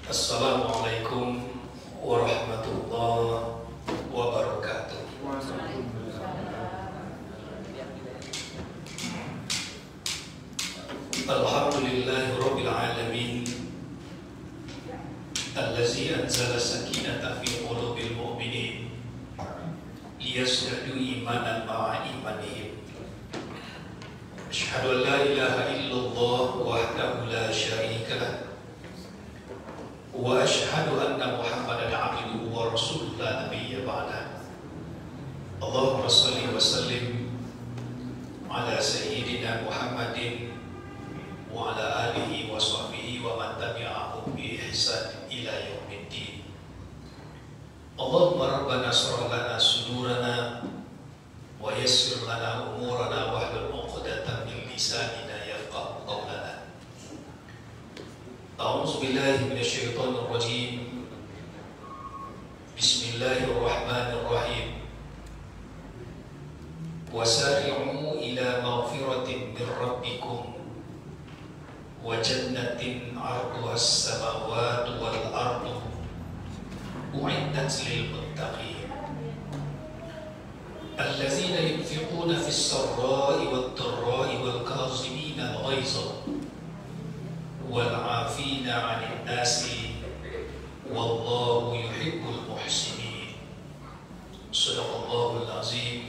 Assalamualaikum warahmatullahi wabarakatuh. Alhamdulillahi rabbil alamin, allazi anzala sakinata fi qulubil mu'minin liyazdadu imanan ma'a imanihim. Asyhadu an la ilaha illallah wahdahu la syarika lah wa asyhadu anna Muhammadan abduhu wa rasuluhu la nabiyya ba'dah. Allahumma shalli wa sallim ala sayyidina Muhammadin wa ala alihi wa sahbihi wa man tabi'ahum bi ihsan ila yaumiddin. Allahumma rabbana shrah lana sudurana wa yassir lana umurana wahlul 'uqdatam min lisanina yafqahu qawlana. A'udzu billahi minasyaitonir rajim. Bismillahirrahmanirrahim. Wasari'u ila maghfiratin min rabbikum wa jannatin 'arduhas samawati wal ardu u'iddat lil muttaqin allazina yunfiquna fis sarra'i wad dharra'i wal kazimina al ghaiza والعافين عن الناس والله يحب المحسنين. صدق الله العظيم.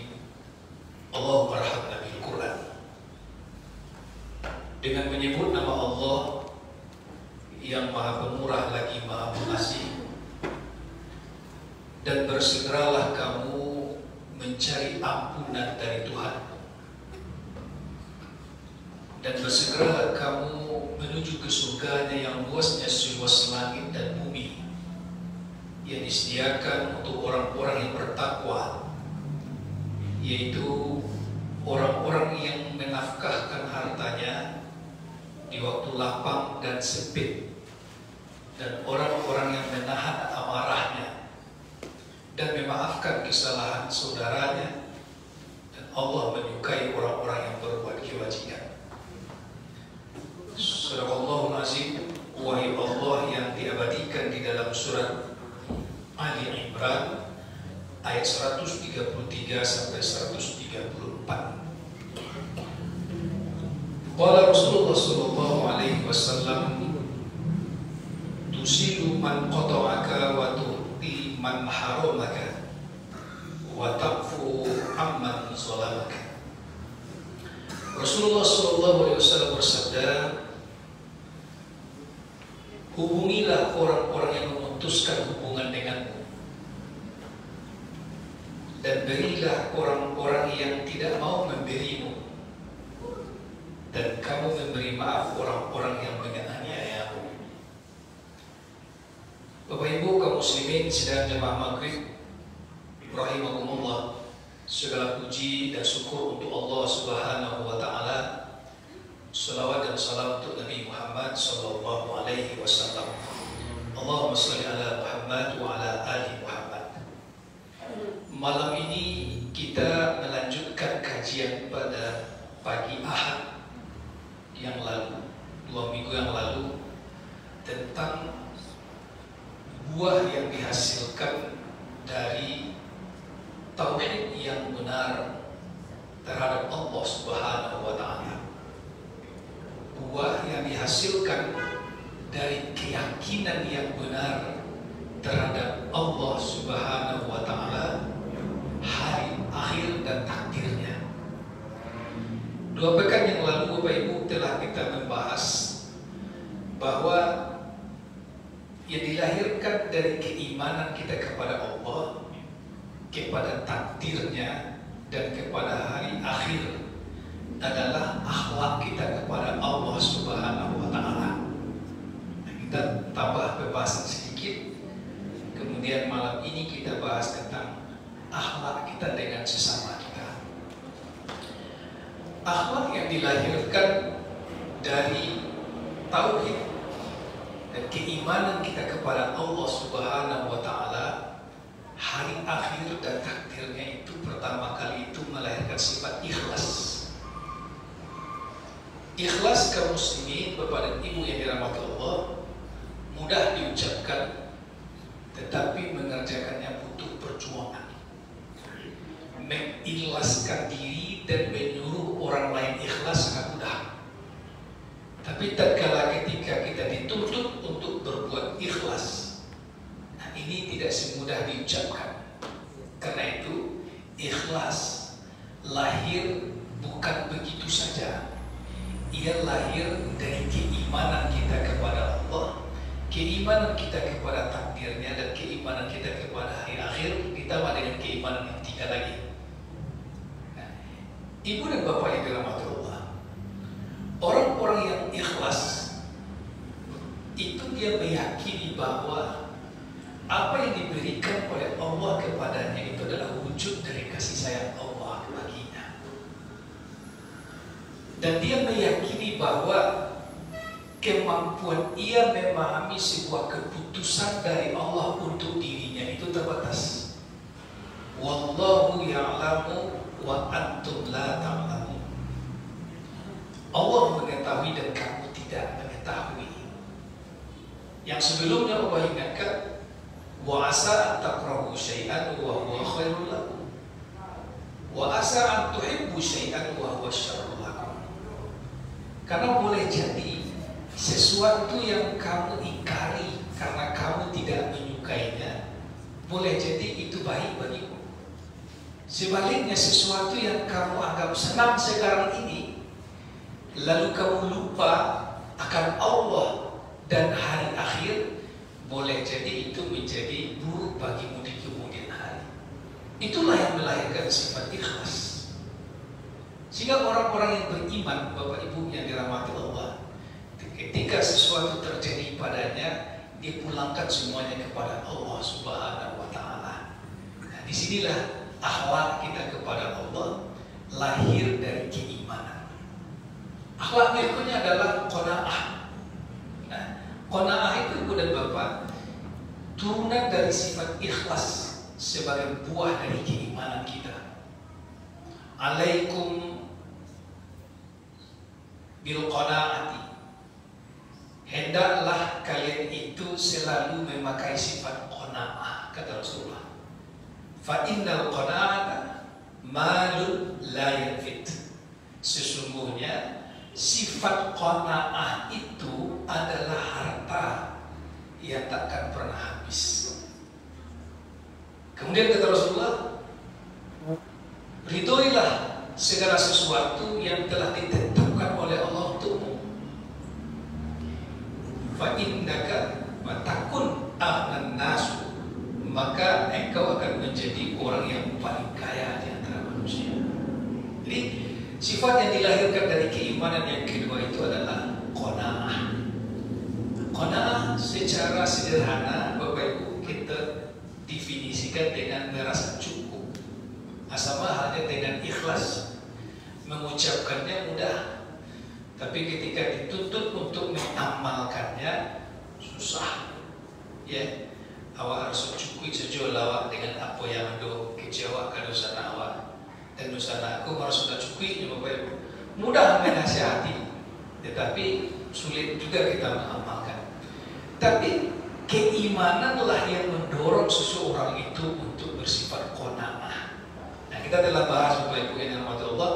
اللهم ارحمنا بالقرآن. Dengan menyebut nama Allah yang Maha Pemurah lagi Maha Pengasih, dan bersegeralah kamu mencari ampunan dari Tuhan, dan bersegeralah kamu menuju ke surganya yang luasnya seluas langit dan bumi, yang disediakan untuk orang-orang yang bertakwa, yaitu orang-orang yang menafkahkan hartanya di waktu lapang dan sempit, dan orang-orang yang menahan amarahnya dan memaafkan kesalahan saudaranya, dan Allah menyukai orang-orang yang berbuat kewajiban. Sadaqallahul azim. Wahai Allah yang diabadikan di dalam surat Ali Imran ayat 133 sampai 134. Qala Rasulullah sallallahu alaihi wasallam, tusilu man qata'aka wa tu'ti man haramaka wa taqfu amman zalamaka. Rasulullah sallallahu alaihi wasallam bersabda, hubungilah orang-orang yang memutuskan hubungan denganmu, dan berilah orang-orang yang tidak mau memberimu, dan kamu memberi maaf orang-orang yang menganiayamu. Bapak Ibu kaum muslimin sidang jemaah maghrib rahimakumullah, segala puji dan syukur untuk Allah Subhanahu wa taala. Salawat dan salam untuk Nabi Muhammad sallallahu alaihi wasallam. Allahumma shalli ala Muhammad wa ala ali Muhammad. Malam ini kita melanjutkan kajian pada pagi Ahad yang lalu, 2 minggu yang lalu, tentang buah yang dihasilkan dari tauhid yang benar terhadap Allah Subhanahu wa taala. Buah yang dihasilkan dari keyakinan yang benar terhadap Allah Subhanahu wa taala, hari akhir dan takdirnya. 2 pekan yang lalu Bapak Ibu telah kita membahas bahwa yang dilahirkan dari keimanan kita kepada Allah, kepada takdirnya, dan kepada hari akhir adalah akhlak kita kepada Allah Subhanahu wa taala. Kita tambah pembahasan sedikit, kemudian malam ini kita bahas tentang akhlak kita dengan sesama kita. Akhlak yang dilahirkan dari tauhid dan keimanan kita kepada Allah Subhanahu wa taala, hari akhir dan takdirnya itu pertama kali itu melahirkan sifat ikhlas. Ikhlas kaum muslimin, Bapak dan Ibu yang dirahmati Allah, mudah diucapkan, tetapi mengerjakannya butuh perjuangan. Mengikhlaskan diri dan menyuruh orang lain ikhlas sangat mudah. Tapi tatkala ketika kita dituntut untuk berbuat ikhlas, nah ini tidak semudah diucapkan. Karena itu ikhlas lahir bukan begitu saja. Ia lahir dari keimanan kita kepada Allah, keimanan kita kepada takdirnya, dan keimanan kita kepada hari akhir, ditambah dengan keimanan yang tiga lagi. Nah, Ibu dan Bapak yang dirahmati Allah, orang-orang yang ikhlas itu dia meyakini bahwa apa yang diberikan oleh Allah kepadanya itu adalah wujud dari kasih sayang Allah baginya. Dan dia meyakini bahwa kemampuan ia memahami sebuah keputusan dari Allah untuk dirinya itu terbatas. Wallahu ya'lamu wa antum la ta'lamun. Allah mengetahui dan kamu tidak mengetahui. Yang sebelumnya Allah ingatkan, wa asa an takrahu syai'an wa huwa khairul lakum, wa asa an tuhibbu syai'an wa huwa syarrul lakum. Karena boleh jadi sesuatu yang kamu ingkari karena kamu tidak menyukainya, boleh jadi itu baik bagimu. Sebaliknya sesuatu yang kamu anggap senang sekarang ini, lalu kamu lupa akan Allah dan hari akhir, boleh jadi itu menjadi buruk bagimu di kemudian hari. Itulah yang melahirkan sifat ikhlas. Sehingga orang-orang yang beriman, Bapak Ibu yang dirahmati Allah, ketika sesuatu terjadi padanya, dia pulangkan semuanya kepada Allah Subhanahu wa Ta'ala. Nah, disinilah akhlak kita kepada Allah lahir dari keimanan. Akhlak berikutnya adalah qanaah. Nah, qanaah itu, Ibu dan Bapak, turunan dari sifat ikhlas sebagai buah dari keimanan kita. Alaikum bil qanaati, hendaklah kalian itu selalu memakai sifat qanaah, kata Rasulullah. Fa innal qanaata malun la yanfit. Sesungguhnya sifat qanaah itu adalah harta yang takkan pernah habis. Kemudian kata Rasulullah, ridhoilah segala sesuatu yang telah ditetapkan oleh Allah untukmu. Fa innaka wa takun aghnan nas, maka engkau akan menjadi orang yang paling kaya di antara manusia. Jadi sifat yang dilahirkan dari keimanan yang kedua itu adalah qanaah. Qanaah secara sederhana, Bapak Ibu, kita definisikan dengan merasa cukup. Sama halnya dengan ikhlas, mengucapkannya mudah, tapi ketika dituntut untuk mengamalkannya susah. Ya, awak harus cukup sejauh lawak dengan apa yang ando kecewa ke dosa awak dan dosa aku harus sudah cukup. Bapak Ibu, mudah menasihati, tetapi sulit juga kita mengamalkan. Tapi keimananlah yang mendorong seseorang itu untuk bersifat qanaah. Kita telah bahas, Bapak Ibu yang dirahmati Allah,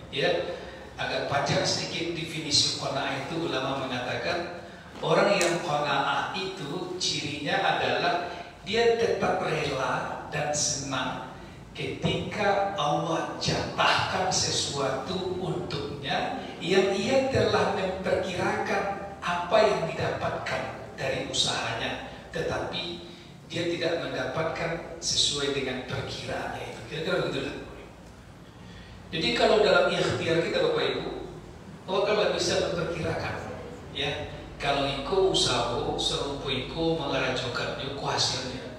ya, agak panjang sedikit definisi qanaah itu. Ulama mengatakan orang yang qanaah itu cirinya adalah dia tetap rela dan senang ketika Allah jatahkan sesuatu untuknya yang ia telah memperkirakan apa yang didapatkan dari usahanya, tetapi dia tidak mendapatkan sesuai dengan perkiraannya itu. Kira-kira begitu. Jadi kalau dalam ikhtiar kita, Bapak Ibu, Allah kalau bisa memperkirakan, ya, kalau iko usaha serupa iko mengarajokan iko hasilnya.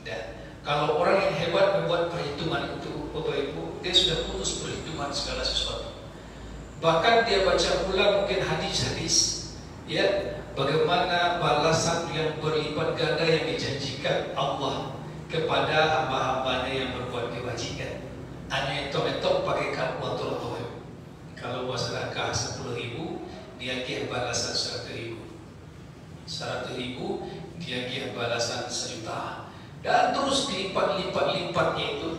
Dan kalau orang yang hebat membuat perhitungan itu, Bapak Ibu, dia sudah putus perhitungan segala sesuatu. Bahkan dia baca pula mungkin hadis-hadis, ya, bagaimana balasan yang berlipat ganda yang dijanjikan Allah kepada hamba-hambanya yang berbuat kebajikan. Hanya etok-etok pakai kalkulator. Kalau buat sedekah 10.000, dia kira balasan 100.000. 100.000 dia balasan 1.000.000, dan terus dilipat-lipatnya itu,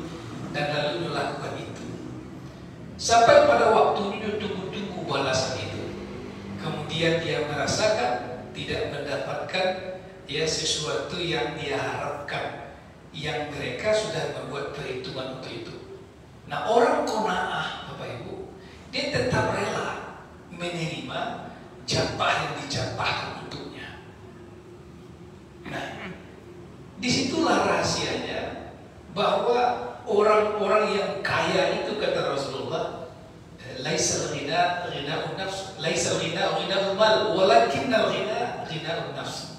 dan lalu melakukan itu sampai pada waktunya tunggu balasan itu. Kemudian dia merasakan tidak mendapatkan sesuatu yang dia harapkan, yang mereka sudah membuat perhitungan untuk itu. Nah, orang qanaah, Bapak Ibu, dia tetap rela menerima jatah yang dijatahkan untuknya. Nah, disitulah rahasianya bahwa orang-orang yang kaya itu, kata Rasulullah, laisal ghina ghina'un nafs, laisal ghina ghina'ul mal, walakinnal ghina ghina'un nafs.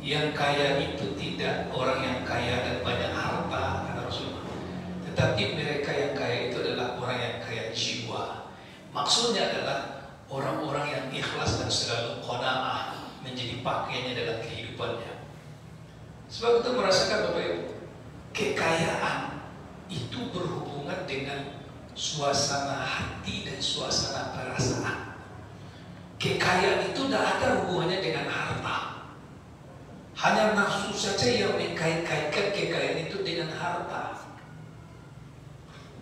Yang kaya itu tidak orang yang kaya dan banyak harta, kata Rasulullah, tetapi mereka yang kaya itu adalah orang yang kaya jiwa. Maksudnya adalah orang-orang yang ikhlas dan selalu qanaah menjadi pakaiannya dalam kehidupannya. Sebab itu merasakan, Bapak Ibu, kekayaan itu berhubungan dengan suasana hati dan suasana perasaan. Kekayaan itu tidak ada hubungannya dengan harta. Hanya nafsu saja yang mengkait-kaitkan kekayaan itu dengan harta.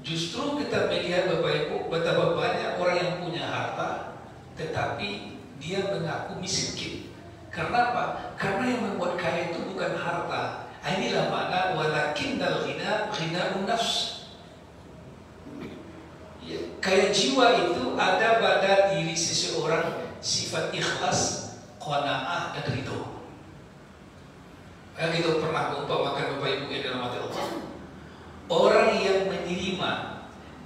Justru kita melihat, Bapak Ibu, betapa banyak orang yang punya harta tetapi dia mengaku miskin. Karena apa? Karena yang membuat kaya itu bukan harta. Inilah makna walakinnal ghina ghina'un nafs. Kaya jiwa itu ada pada diri seseorang sifat ikhlas, qanaah, dan ridho. Kita pernah mengumpamakan, Bapak Ibu, yang dalam hati Allah, orang yang menerima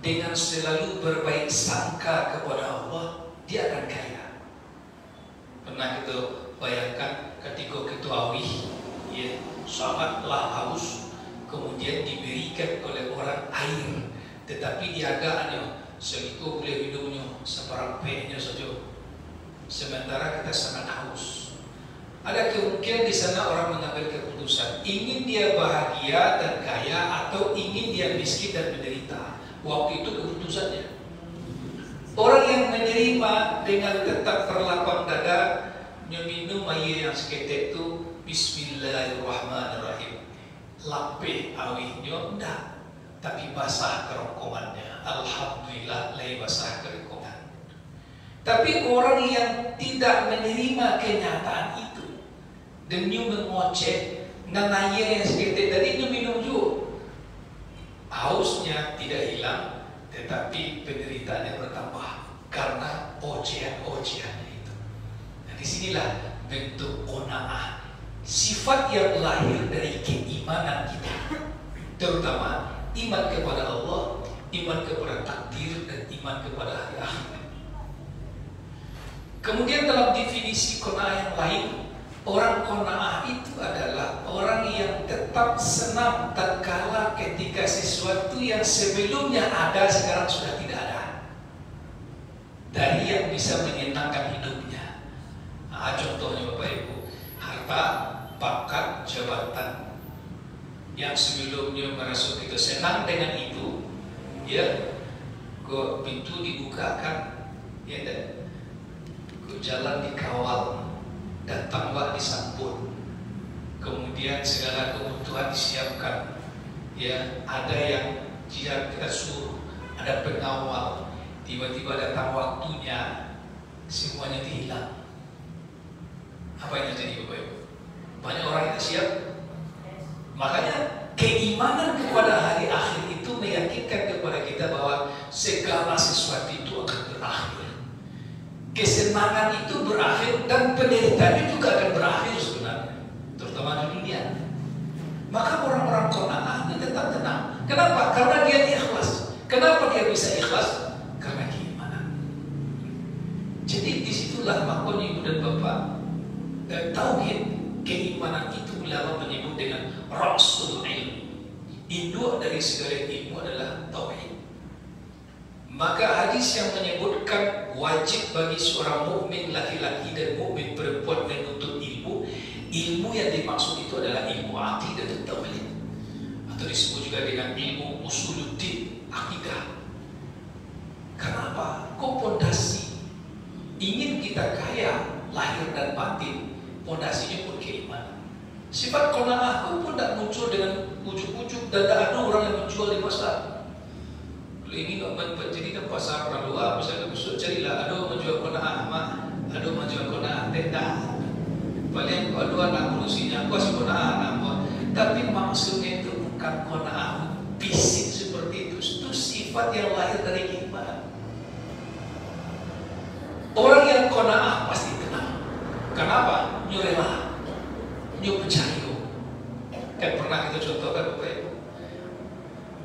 dengan selalu berbaik sangka kepada Allah, dia akan kaya. Pernah kita bayangkan ketika kita awih, sangatlah haus, kemudian diberikan oleh orang air, tetapi diagaannya segitu boleh minumnya seperang pehnya saja, sementara kita sangat haus. Ada kemungkinan di sana orang mengambil keputusan ingin dia bahagia dan kaya atau ingin dia miskin dan menderita. Waktu itu keputusannya. Orang yang menerima dengan tetap berlapang dada meminum air yang seketek itu, Bismillahirrahmanirrahim, lapeh awihnya enggak, tapi basah kerongkongannya. Alhamdulillah, lay basah kerongkongan. Tapi orang yang tidak menerima kenyataan itu, demi mengoceh nanaya yang seketik tadi itu minum juga, hausnya tidak hilang, tetapi penderitaannya bertambah karena ocehan-ocehannya itu. Nah, disinilah bentuk qanaah, sifat yang lahir dari keimanan kita, terutama iman kepada Allah, iman kepada takdir, dan iman kepada hari akhir. Kemudian dalam definisi qanaah yang lain, orang qanaah itu adalah orang yang tetap senang tatkala ketika sesuatu yang sebelumnya ada sekarang sudah tidak ada, dari yang bisa menyenangkan hidupnya. Nah, contohnya, Bapak Ibu, harta, pangkat, jabatan yang sebelumnya merasa kita senang dengan itu, kok pintu dibukakan, dan kok jalan dikawal, datang disambut, kemudian segala kebutuhan disiapkan, ada yang kita suruh, ada pengawal, tiba-tiba datang waktunya, semuanya hilang. Apa yang terjadi, Bapak Ibu? Banyak orang yang siap. Makanya keimanan kepada hari akhir itu meyakinkan kepada kita bahwa segala sesuatu itu akan berakhir. Kesenangan itu berakhir dan penderitaan juga akan berakhir sebenarnya, terutama di dunia. Maka orang-orang qanaah tetap tenang. Kenapa? Karena dia ikhlas. Kenapa dia bisa ikhlas? Karena keimanan. Jadi disitulah makanya Ibu dan Bapak, tauhid, keimanan itu ulama menyebut dengan rasul ilmu. Induk dari segala ilmu adalah tauhid. Maka hadis yang menyebutkan wajib bagi seorang mukmin laki-laki dan mukmin perempuan menuntut ilmu, ilmu yang dimaksud itu adalah ilmu aqidah dan tauhid, atau disebut juga dengan ilmu usuluddin, akidah. Kenapa? Kok pondasi ingin kita kaya lahir dan batin, pondasinya pun keimanan. Sifat qanaah pun tidak muncul dengan ujuk-ujuk dan tidak ada orang yang menjual di pasar. Kalau ini jadi kan pasar orang luar, misalnya besok carilah ada menjual qanaah mak, ada menjual qanaah tidak. Paling kalau dua nak ngurusinya, aku kasih qanaah nama. Tapi maksudnya itu bukan qanaah fisik seperti itu sifat yang lahir dari keimanan. Orang yang qanaah pasti tenang. Kenapa? Nyurela. Nyu percaya. Kan pernah kita contohkan Bapak Ibu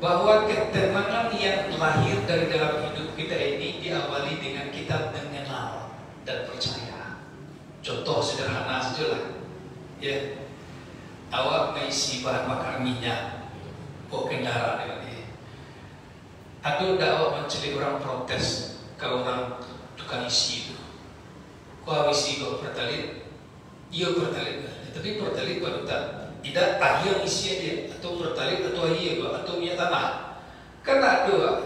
bahwa ketenangan yang lahir dari dalam hidup kita ini diawali dengan kita mengenal dan percaya. Contoh sederhana saja lah, ya. Awak mengisi bahan bakar minyak, bawa kendaraan dengan dia. Atau awak mencari orang protes ke orang tukang isi itu. Kau isi kau pertalit, iya pertalit. Tapi pertalit baru tidak yang isi dia atau pertalit atau iya atau minyak tanah. Karena ada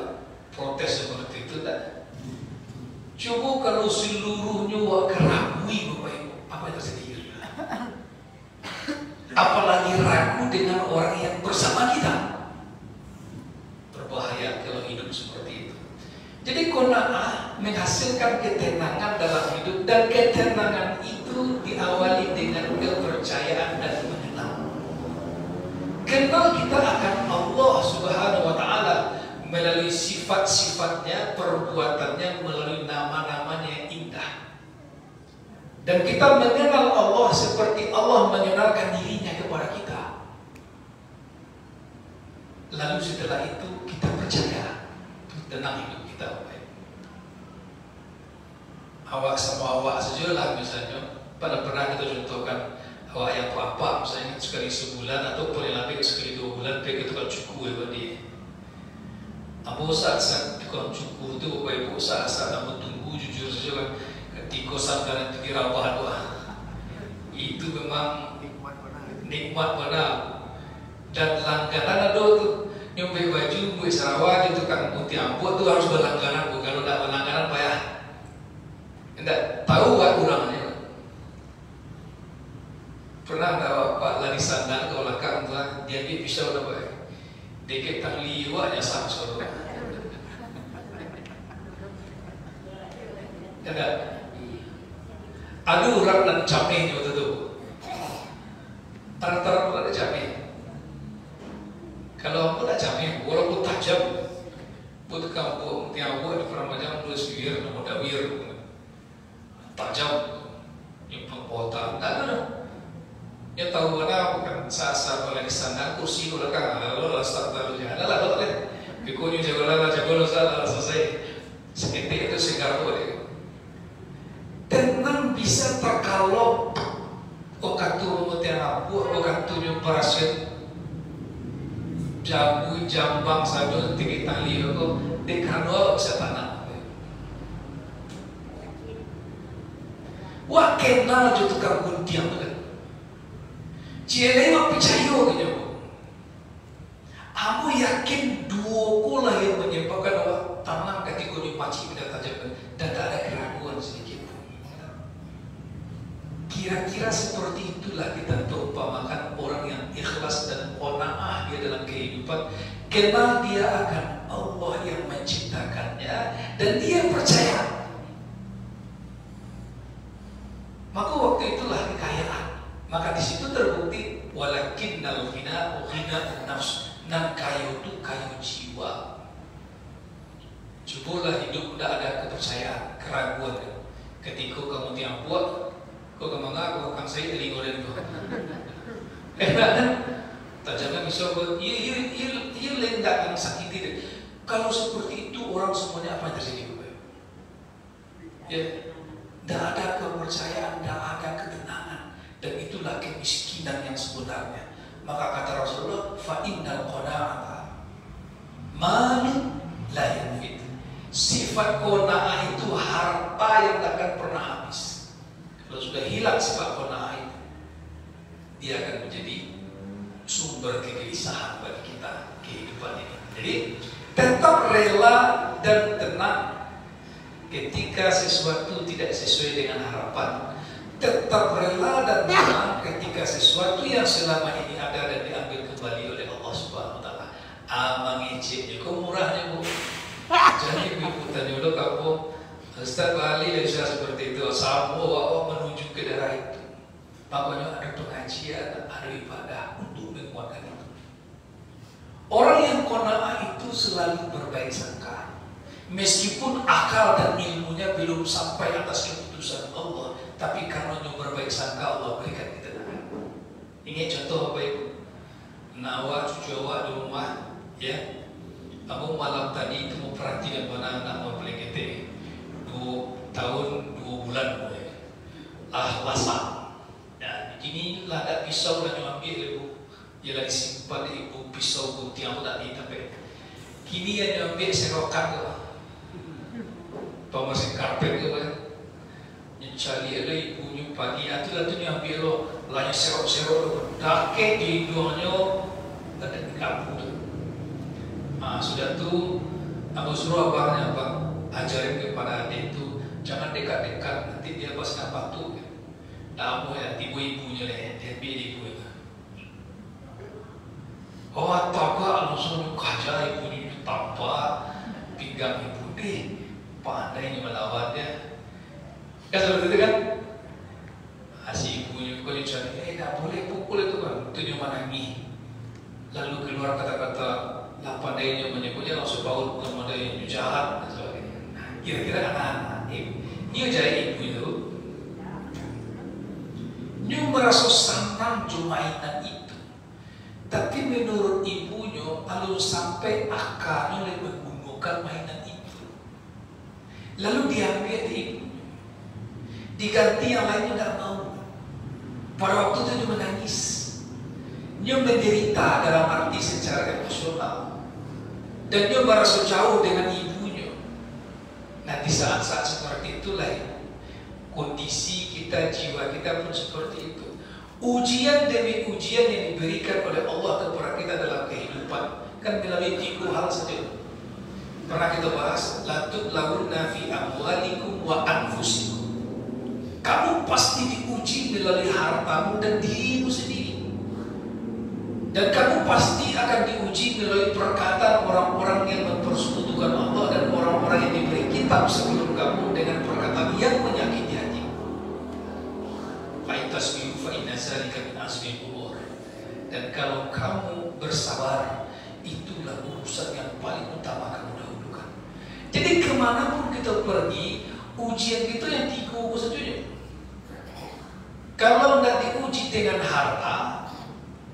protes seperti itu tak. Coba kalau seluruhnya keragui Bapak Ibu, apa yang terjadi? Apalagi ragu dengan orang yang bersama kita. Berbahaya kalau hidup seperti itu. Jadi qanaah menghasilkan ketenangan dalam hidup, dan ketenangan itu diawali dengan kepercayaan dan mengenal. Kenal kita akan Allah Subhanahu wa Ta'ala melalui sifat-sifatnya, perbuatannya, melalui nama-namanya yang indah. Dan kita mengenal Allah seperti Allah mengenalkan dirinya kepada kita. Lalu setelah itu kita percaya tentang hidup kita. Awak sama awak saja lah misalnya. Pernah kita contohkan awak yang apa misalnya sekali sebulan atau paling lebih sekali 2 bulan pergi tukang cukur ya dia. Apa saat tukang cukur itu Bapak Ibu saat kamu tunggu jujur saja kan ketika sampai itu dirawahan doa itu memang nikmat benar. Dan langganan ada tuh nyampe baju buat Sarawak itu tukang putih amput tuh harus berlangganan, kalau tidak berlangganan payah. Tidak tahu kan orangnya. Pernah nggak Pak lari sandal ke belakang tuh dia ambil pisau dah Pak. Dikit tak liwatnya sama suara. Tidak. Ada orang dan capek waktu itu. Tar-tar ada capek. Kalau aku tak capek, walaupun tajam, buat kampung tiap buat di Ramadan 2 wir, nomor dawir. Tajam, yang pengkota, tak ada. Yang tahu mana bukan sasa boleh di sana kursi belakang, lalu start lalu jalan, lalu boleh. Bikunya jago selesai. Seperti itu segar boleh. Tenang bisa terkalop. Okatu mutian abu, okatu nyumparasin. Jabu jambang sadul tinggi tali, aku dekano bisa tanam. Wah kenal je tukang guntiang kan. Cielai mak percaya gitu. Aku yakin duoku lah yang menyebabkan awak tanam ketika dipaci benda tajam dan tak ada keraguan sedikit pun. Kira-kira seperti itulah kita terumpamakan orang yang ikhlas dan qanaah dia dalam kehidupan. Kenal dia akan Allah yang menciptakannya dan dia percaya. Maka waktu itulah kekayaan. Maka di situ terbukti walakinnal ghina nafs. Nan kayu itu kayu jiwa. Cobalah hidup tidak ada kepercayaan, keraguan. Ketika kamu tiang buat, kau kemana? Kau saya telingo dan kau. Kan? Tajamnya bisa buat. Ia lendak yang sakiti. Kalau seperti itu orang semuanya apa yang terjadi? Ya. Tidak ada kepercayaan, tidak ada ketenangan, dan itulah kemiskinan yang sebenarnya. Maka kata Rasulullah, fa'innal qana'ata malun la yanfid. Sifat qana'ah itu harta yang tak akan pernah habis. Kalau sudah hilang sifat qana'ah itu, dia akan menjadi sumber kegelisahan bagi kita kehidupan ini. Jadi tetap rela dan tenang ketika sesuatu tidak sesuai dengan harapan. tetap rela dan tenang ketika sesuatu yang selama ini ada dan diambil kembali oleh Allah Subhanahu wa taala. Mengicipnya, kok murahnya Bu? Jadi ibu tanya dulu kamu, Ustaz Bali dan saya seperti itu, sama menuju ke daerah itu. Makanya ada pengajian, ada ibadah untuk menguatkan itu. Orang yang qanaah itu selalu berbaik sangka. Meskipun akal dan ilmunya belum sampai atas keputusan Allah, tapi karena berbaik sangka Allah berikan ketenangan. Ingat contoh apa Ibu? Nawa cucu awak di rumah, ya. Aku malam tadi itu mau perhatikan mana anak mau beli GT 2 tahun 2 bulan boleh. Lasak. Nah, ini lah ada pisau dan yang ambil Ibu. Dia lagi simpan Ibu pisau gunting aku tadi tapi kini yang ambil serokan ke. Masih karpet ke kan. Cari ada ibunya pagi itu lah tu ni ambil lo lain serok-serok lo dake di hidungnya ada di kampung tu. Sudah tu aku suruh abangnya abang ajarin kepada adik tu jangan dekat-dekat nanti dia pas nak patuh. Dah ya ibu-ibunya leh dia ambil ibu itu. Oh tak langsung kaja ibunya tampak pinggang ibu deh pandai melawan dia. Kan seperti itu kan? Si ibunya kau cari, tak boleh pukul itu kan? Itu dia menangis. Lalu keluar kata-kata, lah pandainya menyebutnya langsung baut bukan pandai jahat dan sebagainya. Kira-kira anak-anak ini jadi ibu itu, dia merasa senang mainan itu. Tapi menurut ibunya, lalu sampai akalnya menggunakan mainan itu. Lalu diambil di ibu. Diganti yang lainnya tidak mau. Pada waktu itu dia menangis. Dia menderita dalam arti secara emosional. Dan dia merasa jauh dengan ibunya. Nah di saat-saat seperti itulah kondisi kita, jiwa kita pun seperti itu. Ujian demi ujian yang diberikan oleh Allah kepada kita dalam kehidupan kan melalui 3 hal saja. Pernah kita bahas, la tublawunna fi amwalikum wa anfusikum. Kamu pasti diuji melalui hartamu dan dirimu sendiri. Dan kamu pasti akan diuji melalui perkataan orang-orang yang mempersekutukan Allah dan orang-orang yang diberi kitab sebelum kamu dengan perkataan yang menyakiti hati. Faitasbihu fa inna zalika min azmil umur. Dan kalau kamu bersabar, itulah urusan yang paling utama kamu dahulukan. Jadi kemanapun kita pergi, ujian itu yang 3 saja. Kalau tidak diuji dengan harta,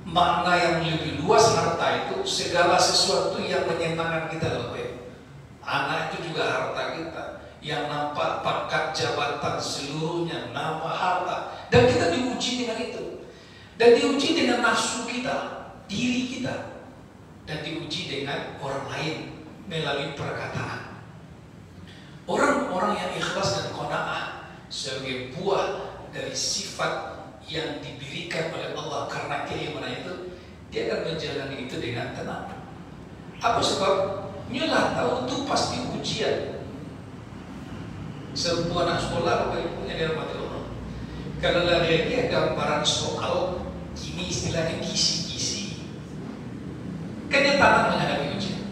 makna yang lebih luas harta itu segala sesuatu yang menyenangkan kita lebih. Anak itu juga harta kita, yang nampak pangkat jabatan seluruhnya nama harta. Dan kita diuji dengan itu. Dan diuji dengan nafsu kita, diri kita. Dan diuji dengan orang lain melalui perkataan. Orang-orang yang ikhlas dan qanaah sebagai buah dari sifat yang diberikan oleh Allah karena keimanan itu, dia akan menjalani itu dengan tenang. Apa sebab? Nyolah tahu itu pasti ujian. Sebuah anak sekolah yang dirahmati Allah. Kalau lagi gambaran soal, ini istilahnya kisi-kisi. Kan dia tenang menghadapi ujian.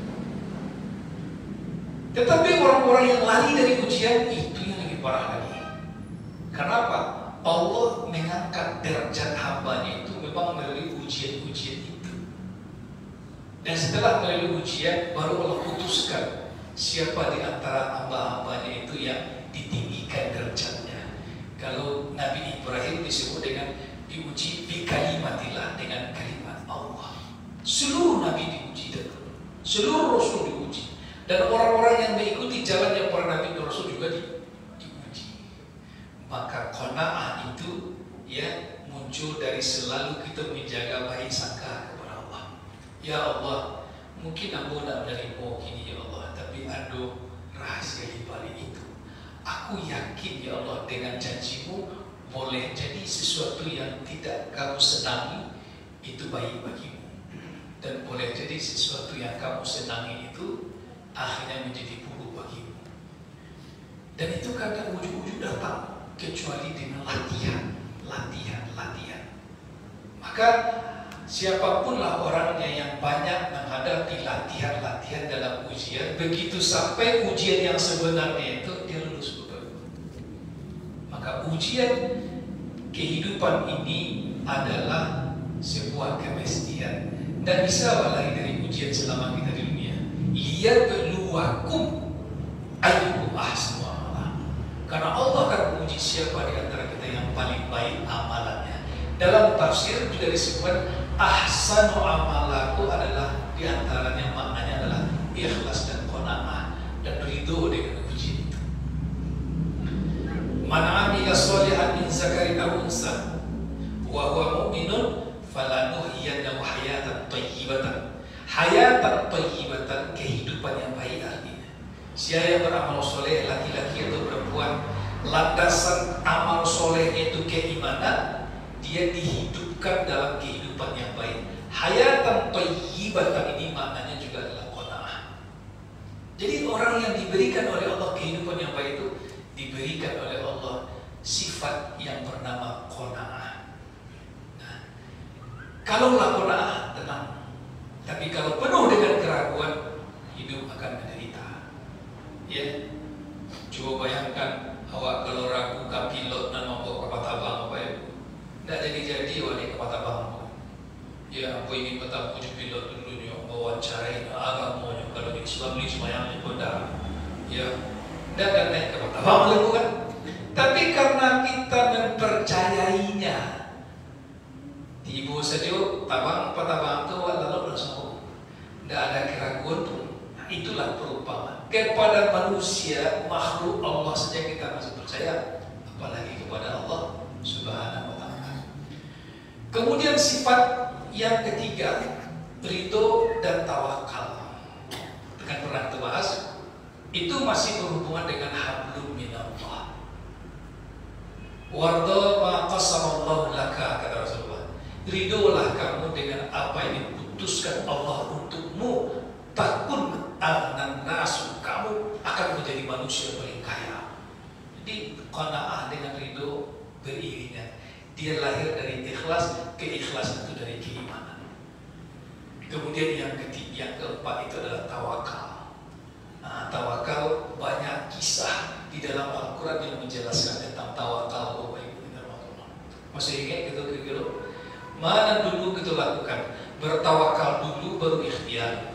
Tetapi orang-orang yang lari dari ujian itu yang lebih parah lagi. Kenapa? Allah mengangkat derajat hambanya itu memang melalui ujian-ujian itu. Dan setelah melalui ujian, baru Allah putuskan siapa di antara hamba-hambanya itu yang ditinggikan derajatnya. Kalau Nabi Ibrahim disebut dengan diuji bi kalimatillah, dengan kalimat Allah. Seluruh Nabi diuji dan seluruh Rasul diuji. Dan orang-orang yang mengikuti jalannya para Nabi dan Rasul juga diuji. Maka qanaah itu ya muncul dari selalu kita menjaga baik sangka kepada Allah. Ya Allah, mungkin aku nak menerima kini ya Allah, tapi ada rahasia di balik itu. Aku yakin ya Allah dengan janjimu boleh jadi sesuatu yang tidak kamu senangi itu baik bagimu, dan boleh jadi sesuatu yang kamu senangi itu akhirnya menjadi buruk bagimu. Dan itu kadang ujung-ujung datang. kecuali dengan latihan. Maka siapapunlah orangnya yang banyak menghadapi latihan dalam ujian, begitu sampai ujian yang sebenarnya itu dia lulus betul. Maka ujian kehidupan ini adalah sebuah kemestian. Tidak bisa lari dari ujian selama kita di dunia. Liyabluwakum ayyukum ahsanu amala. Karena Allah akan menguji siapa di antara kita yang paling baik amalannya. Dalam tafsir juga disebut ahsanu amalaku adalah di antaranya maknanya adalah ikhlas dan qanaah dan ridho dengan ujian itu. Man 'amila shalihan min zakarin aw unsa wa huwa mu'minun falanuhyiyannahu hayatan thayyibatan. Hayatan thayyibatan, kehidupan yang baik artinya. Siapa yang beramal soleh, laki-laki atau perempuan, landasan amal solehnya itu keimanan, dia dihidupkan dalam kehidupan yang baik. Hayatan thayyibatan ini maknanya juga adalah qanaah. Jadi orang yang diberikan oleh Allah kehidupan yang baik itu diberikan oleh Allah sifat yang bernama qanaah. Nah, kalaulah qanaah, tenang. Tapi kalau penuh dengan keraguan, hidup akan menderita. Ya, coba bayangkan awak kalau ragu ke pilot dan membawa kapal tabang apa ya? Tidak jadi wali kapal tabang. Ya, aku ingin bertemu pilot dulu nih, wawancarain agamanya. Kalau di Islam ini semuanya benar. Ya, tidak akan naik kapal tabang lagi kan? Tapi karena kita mempercayainya, tiba saja tabang itu lalu langsung tidak ada keraguan pun. Nah, itulah perumpamaan kepada manusia, makhluk Allah saja kita masih percaya, apalagi kepada Allah Subhanahu wa Ta'ala. Kemudian sifat yang ketiga, ridho dan tawakal. Dengan pernah kita bahas, itu masih berhubungan dengan hablum minallah. Warda ma qasamallahu laka, kata Rasulullah. Ridholah kamu dengan apa yang diputuskan Allah untukmu. Takun agnan nasu, kamu akan menjadi manusia paling kaya. Jadi qanaah dengan ridho beriringan. Dia lahir dari ikhlas, keikhlasan itu dari keimanan. Kemudian yang keempat itu adalah tawakal. Nah, tawakal banyak kisah di dalam Al-Quran yang menjelaskan tentang tawakal. Masih ingat gitu kira-kira? Mana dulu kita lakukan? Bertawakal dulu baru ikhtiar,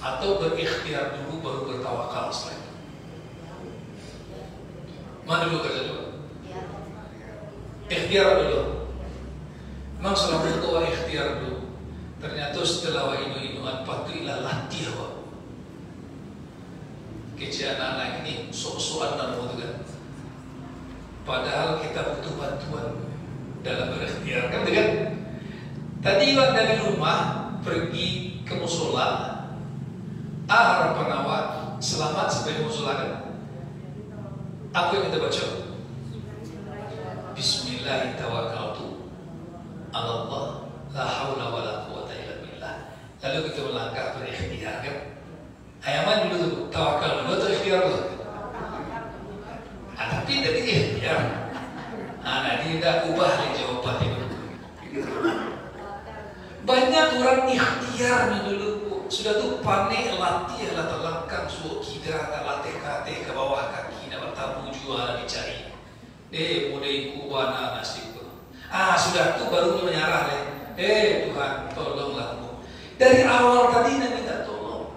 atau berikhtiar dulu baru bertawakal setelah itu? Mana dulu kerja dulu? Ikhtiar dulu. Memang selama itu ikhtiar dulu. Ternyata setelah inu-inuan patuhilah latih wah. Kecil anak-anak ini sok-sokan dan kan. Padahal kita butuh bantuan dalam berikhtiar kan, kan? Tadi dari rumah pergi ke musola, harapan awak selamat sampai musola kan? Apa yang kita baca? Bismillahirrahmanirrahim. Allah la haula wala quwata illa billah. Lalu kita melangkah berikhtiar kan? Ayaman dulu tuh, tawakal dulu atau ikhtiar dulu? Tapi dari ikhtiar. Nah, dia tidak ubah jawaban itu. Banyak orang ikhtiar dulu, sudah tuh panik latih lah terlangkang suuk kidra latih kate ke bawah kaki nak bertamu jual dicari. Mulai kubana nasib. Sudah tuh baru menyerah deh. Tuhan tolonglah aku. Dari awal tadi Nabi minta tolong.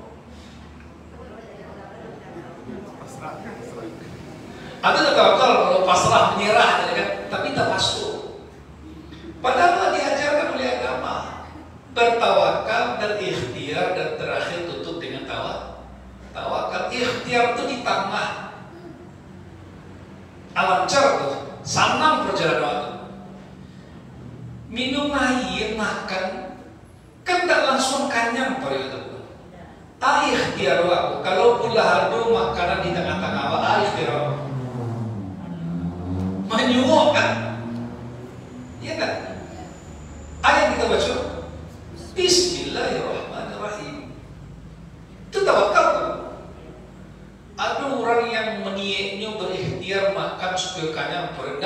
Ada tawakal kalau pasrah menyerah kan, tapi tak masuk. Padahal diajarkan oleh agama bertawakal dan ikhtiar, dan terakhir tutup dengan tawakal. Ikhtiar itu di tengah alam tuh, sanang perjalanan waktu. Minum air, makan, kan tak langsung kanyang pada itu. Ikhtiar waktu. Kalau pula ada makanan di tengah-tengah awak, ikhtiar waktu. Menyuap kan? Iya kan? Ayat kita baca Bismillahirrahmanirrahim. Itu tawakal. Ada orang yang meniatnya berikhtiar makan supaya kanyang perut.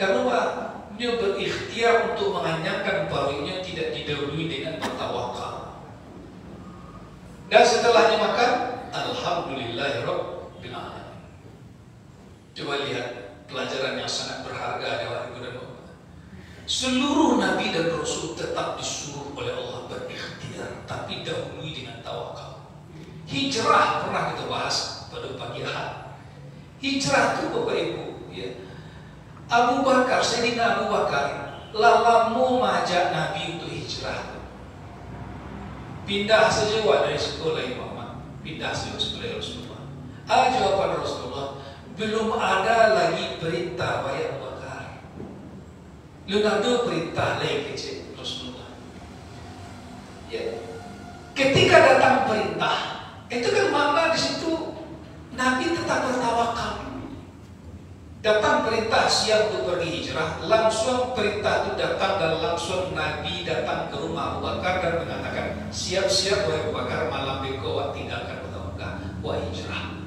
Karena beliau berikhtiar untuk menganyangkan parinya tidak didahului dengan bertawakal. Dan setelahnya makan, alhamdulillahirabbil alamin. Coba lihat pelajaran yang sangat berharga dari Ibu dan Bapak. Seluruh nabi dan rasul tetap disuruh oleh Allah berikhtiar, tapi dahului dengan tawakal. Hijrah pernah kita bahas pada pagi hari. Hijrah itu Bapak Ibu, ya. Abu Bakar, Sayyidina Abu Bakar, lalamu mengajak Nabi untuk hijrah. Pindah sejauh dari sekolah Imam, pindah sejauh sekolah Rasulullah. Jawaban Rasulullah, belum ada lagi perintah bayar Abu Bakar. Belum ada perintah lagi kecil Rasulullah. Ya. Ketika datang perintah, itu kan makna di situ Nabi tetap bertawakal. Datang perintah siap untuk pergi hijrah, langsung perintah itu datang dan langsung Nabi datang ke rumah Abu Bakar dan mengatakan, siap-siap wahai Abu Bakar, malam beko tinggalkan kota Mekah, wah hijrah.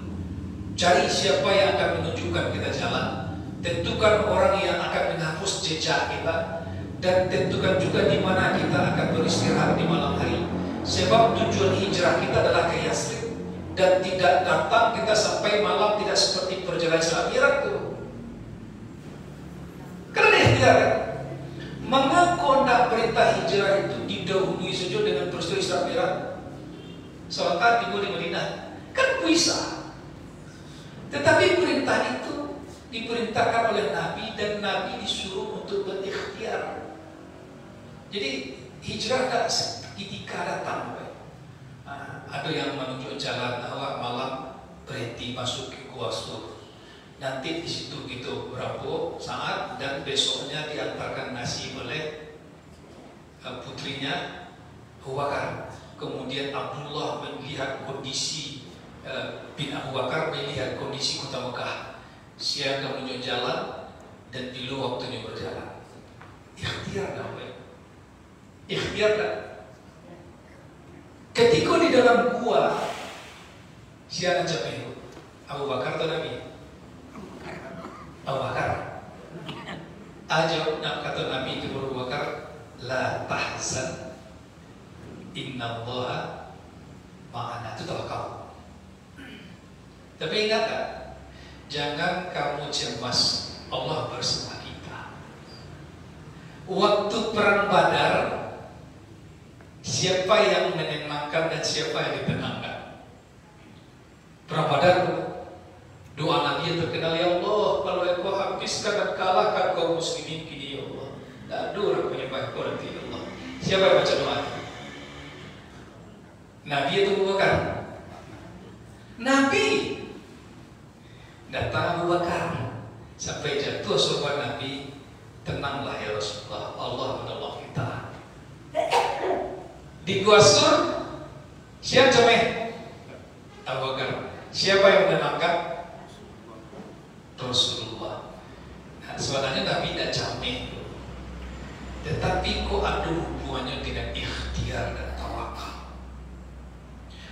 Cari siapa yang akan menunjukkan kita jalan, tentukan orang yang akan menghapus jejak kita, dan tentukan juga di mana kita akan beristirahat di malam hari. Sebab tujuan hijrah kita adalah ke Yasrib, dan tidak datang kita sampai malam tidak seperti perjalanan Isra Mi'raj itu. Karena ikhtiar, mengapa tidak perintah hijrah itu didahului saja dengan peristiwa Isra Mi'raj? Sementara tiba di Madinah, kan bisa. Tetapi perintah itu diperintahkan oleh Nabi dan Nabi disuruh untuk berikhtiar. Jadi hijrah tak seketika datang. Ada yang menuju jalan awak malam berhenti masuk ke Gua Sur. Nanti di situ gitu berapa saat dan besoknya diantarkan nasi oleh putrinya Abu Bakar. Kemudian Abdullah melihat kondisi bin Abu Bakar melihat kondisi kota Mekah. Siang menuju jalan dan dulu waktunya berjalan. Ikhtiar dah, ikhtiar dah. Ketika di dalam gua siang capek Abu Bakar atau Nabi? Abu Bakar. Aja nak kata Nabi itu Abu Bakar, la tahzan, innallaha ma'ana. Itu tawakal. Tapi ingat tak? Jangan kamu cemas, Allah bersama kita. Waktu perang Badar, siapa yang menenangkan dan siapa yang ditenangkan? Perang Badar, doa Nabi yang terkenal, ya Allah, kalau Engkau habiskan dan kalahkan kaum muslimin kini, ya Allah. Tak ada orang penyembah Engkau nanti, ya Allah. Siapa yang baca doa? Nabi atau Abu Bakar? Nabi. Datang Abu Bakar sampai jatuh sorban Nabi, tenanglah ya Rasulullah, Allah menolong kita. Di Gua Sur, siapa comeh? Abu Bakar. Siapa yang menenangkan? Rasulullah. Nah, sebenarnya Nabi tidak cameh, tetapi kok ada hubungannya dengan ikhtiar dan tawakal.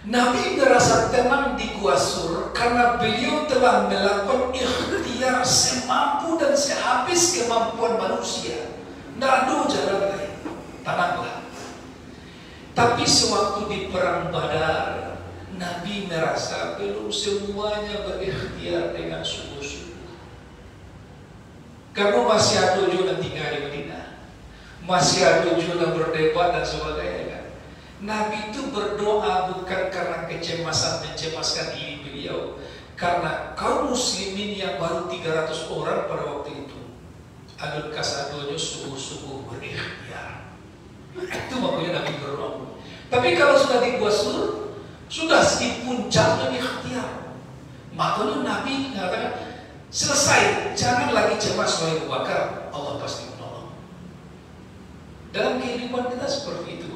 Nabi merasa tenang di Gua Sur karena beliau telah melakukan ikhtiar semampu dan sehabis kemampuan manusia. Tidak ada jalan lain. Tenanglah. Tapi sewaktu di perang Badar, Nabi merasa belum semuanya berikhtiar dengan sungguh-sungguh. Karena masih ada juga tinggal di Madinah, masih ada juga berdebat dan sebagainya. Nabi itu berdoa bukan karena kecemasan mencemaskan diri beliau, karena kaum muslimin yang baru 300 orang pada waktu itu adun kasadonya sungguh-sungguh berikhtiar. Itu makanya Nabi berdoa. Tapi kalau sudah di Gua Sur, sudah di puncaknya ikhtiar, makanya Nabi mengatakan selesai, jangan lagi cemas wahai Abu Bakar, Allah pasti menolong. Dalam kehidupan kita seperti itu.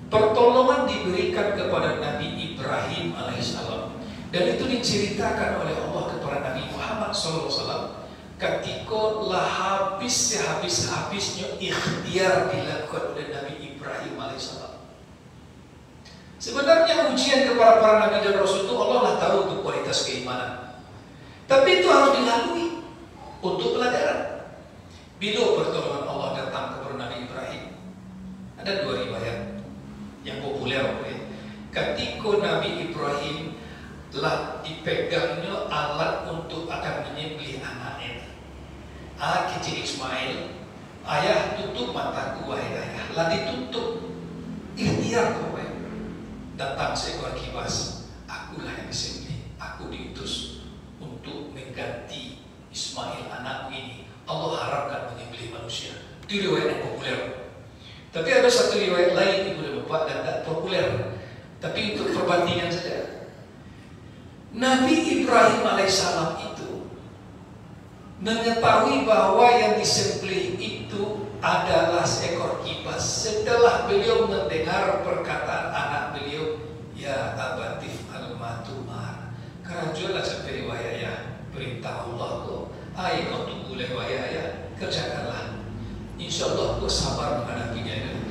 Pertolongan diberikan kepada Nabi Ibrahim alaihissalam, dan itu diceritakan oleh Allah kepada Nabi Muhammad SAW ketika lah habis sehabis-habisnya ikhtiar dilakukan oleh Nabi Ibrahim alaihissalam. Sebenarnya ujian kepada para Nabi dan Rasul itu Allah lah tahu untuk kualitas keimanan, tapi itu harus dilalui untuk pelajaran. Bila pertolongan Allah datang kepada Nabi Ibrahim, ada dua riwayat yang populer. Ketika Nabi Ibrahim lah dipegangnya alat untuk akan menyembelih anaknya, kecil Ismail, ayah tutup mataku wahai ayah, lah ditutup, ikhtiar kau. Datang seekor kibas, akulah yang disembelih, aku diutus untuk mengganti Ismail anakku ini. Allah harapkan menyembelih manusia. Itu riwayat yang populer. Tapi ada satu riwayat lain ibu dan bapak dan tak populer, tapi untuk perbandingan saja. Nabi Ibrahim alaihissalam itu mengetahui bahwa yang disembelih itu adalah seekor kibas setelah beliau mendengar perkataan anak beliau, ya abatif al-matumar, kerajulah sampai riwayat ya perintah Allah kau, ayo kau tunggu lewat ya kerjakanlah, insyaallah kau sabar menghadapinya.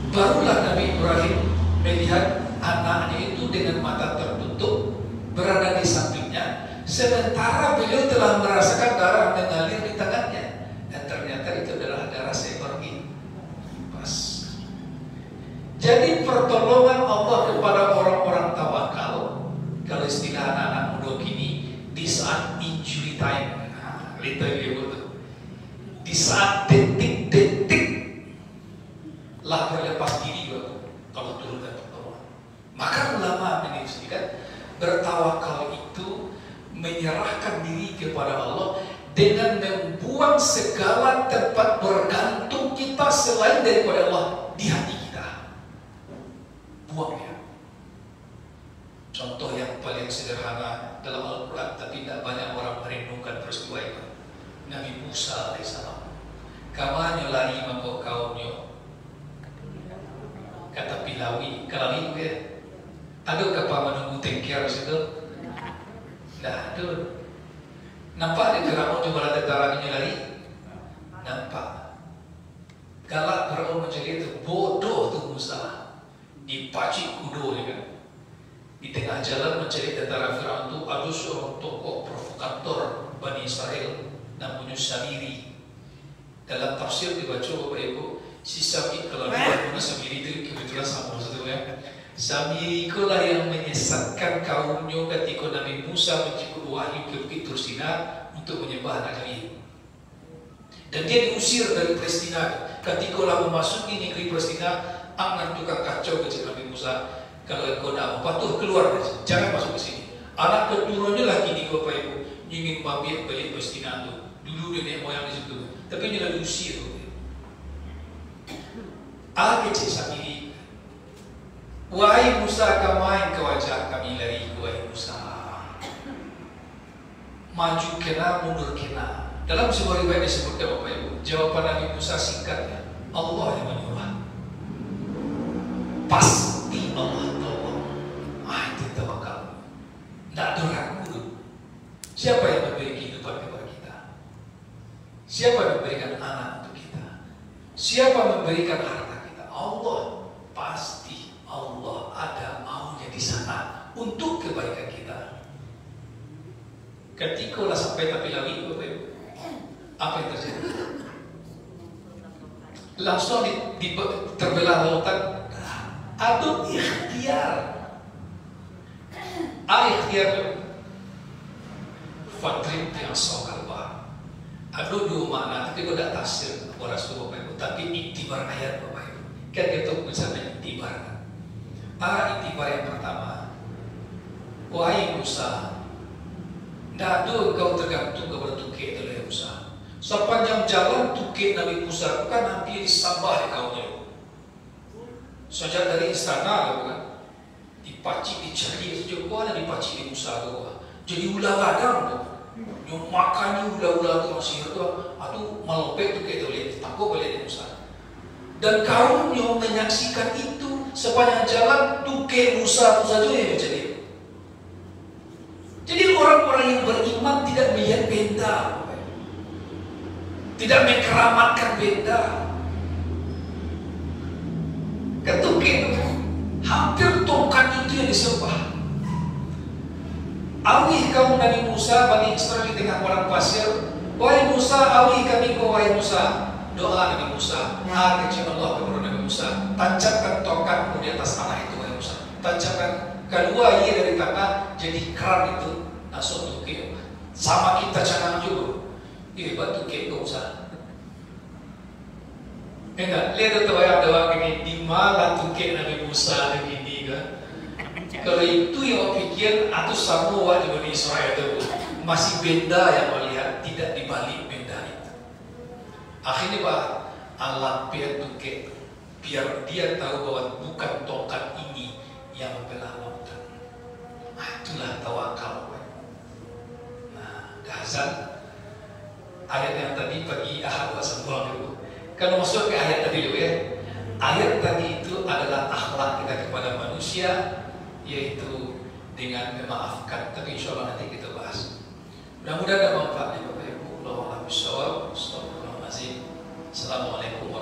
Barulah Nabi Ibrahim melihat anaknya itu dengan mata tertutup berada di sampingnya, sementara beliau telah merasakan darah mengalir di tangannya, dan ternyata itu adalah darah seekor kibas. Jadi pertolongan Allah kepada orang-orang tawakal, kalau istilah anak-anak muda kini, di saat injury time, di saat detik-detik lah berlepas diri kalau turunkan pertolongan. Maka ulama mendefinisikan bertawakal itu menyerahkan diri kepada Allah dengan membuang segala tempat bergantung kita selain daripada Allah di hati kita. Buang ya. Contoh yang paling sederhana dalam Al-Quran, tapi tidak banyak orang merenungkan peristiwa itu. Nabi Musa alaihissalam, kamanya lari membawa kaumnya, kata Pilawi, kalau ya, ada kapal menunggu tengkiar situ? Dah ada. Nampak di Firaun coba tentara ini lari? Nampak. Galak Firaun macam itu, bodoh tu Musa, dipacik kudo kan. Di tengah jalan mencari tentara Firaun itu ada seorang tokoh provokator Bani Israel namanya Samiri. Dalam tafsir dibaca Bapak Ibu, si Samiri, kalau dia Samiri itu kebetulan sama satu ya. Samiri itulah yang menyesatkan kaumnya ketika Nabi Musa mencikut wahyu ke Bukit Tursina untuk menyembah Nabi. Dan dia diusir dari Palestina. Ketika memasuki negeri Palestina, angan tukang kacau ke Nabi Musa. Kalau kau nak patuh keluar, jangan masuk ke sini. Anak keturunannya lagi di Bapak Ibu ingin mampir balik Palestina itu. Dulu dia nenek moyang di situ, tapi dia dah diusir. Kecil Samiri, wahai Musa, kamain ke wajah kami lari, wahai Musa. Maju kena, mundur kena. Dalam sebuah riwayat disebutkan Bapak Ibu, jawaban Nabi Musa singkatnya, Allah yang menyuruh. Pasti Allah tolong. Itu tawakal. Tidak ada ragu. Siapa yang memberi kehidupan kepada kita? Siapa yang memberikan anak untuk kita? Siapa yang memberikan harta kita? Allah. Pasti Allah ada maunya di sana untuk kebaikan kita. Ketika lah sampai tapi lagi apa yang terjadi? Langsung terbelah lautan. Atau ikhtiar. Ikhtiar Fatrim yang sokalbah. Ada dua makna, tapi aku tidak tafsir orang suruh Bapak Ibu. Tapi iktibar ayat Bapak Ibu. Kan kita bersama iktibar. Iktibar yang pertama, wahai Musa, tidak ada kau tergantung kepada tukik oleh Musa. Sepanjang jalan tukik Nabi Musa itu kan hampir disambah di kaumnya. Sejak dari istana kan, dipacik dicari sejauh mana dipacik di Musa tu. Jadi ular ladang tu, yang makannya ular-ular tu masih tu, atau malopek tu kita boleh takut boleh di Musa. Dan kaum yang menyaksikan itu sepanjang jalan tukik Musa tu saja yang menjadi. Jadi orang-orang yang beriman tidak melihat benda, tidak mengkeramatkan benda. Ketukik hampir tongkat itu yang disembah. Awih kaum Nabi Musa, Bani Israel di tengah padang pasir, Wahai Musa, awi kami kau wahai Musa. Doa Nabi Musa, kecil Allah kepada Nabi Musa, tancapkan tongkatmu di atas tanah itu wahai Musa. Tancapkan, kedua ia dari tanah jadi keran itu langsung tukik. Sama kita canang juga. Batu tukik kau Musa. Enggak, lihat tuh yang doa gini, di mana tukik Nabi Musa begini kan? Kalau itu yang pikir atau semua di Bani Israel itu masih benda yang melihat, tidak dibalik benda itu. Akhirnya Pak Allah biar tukik, biar dia tahu bahwa bukan tongkat ini yang membelah lautan. Itulah tawakal. Nah, Gazan ayat yang tadi pagi Ahad wasambang dulu. Kalau masuk ke ayat tadi dulu ya. Ayat tadi itu adalah akhlak kita kepada manusia, yaitu dengan memaafkan. Tapi insya Allah nanti kita bahas. Mudah-mudahan ada manfaatnya Bapak Ibu. Assalamualaikum.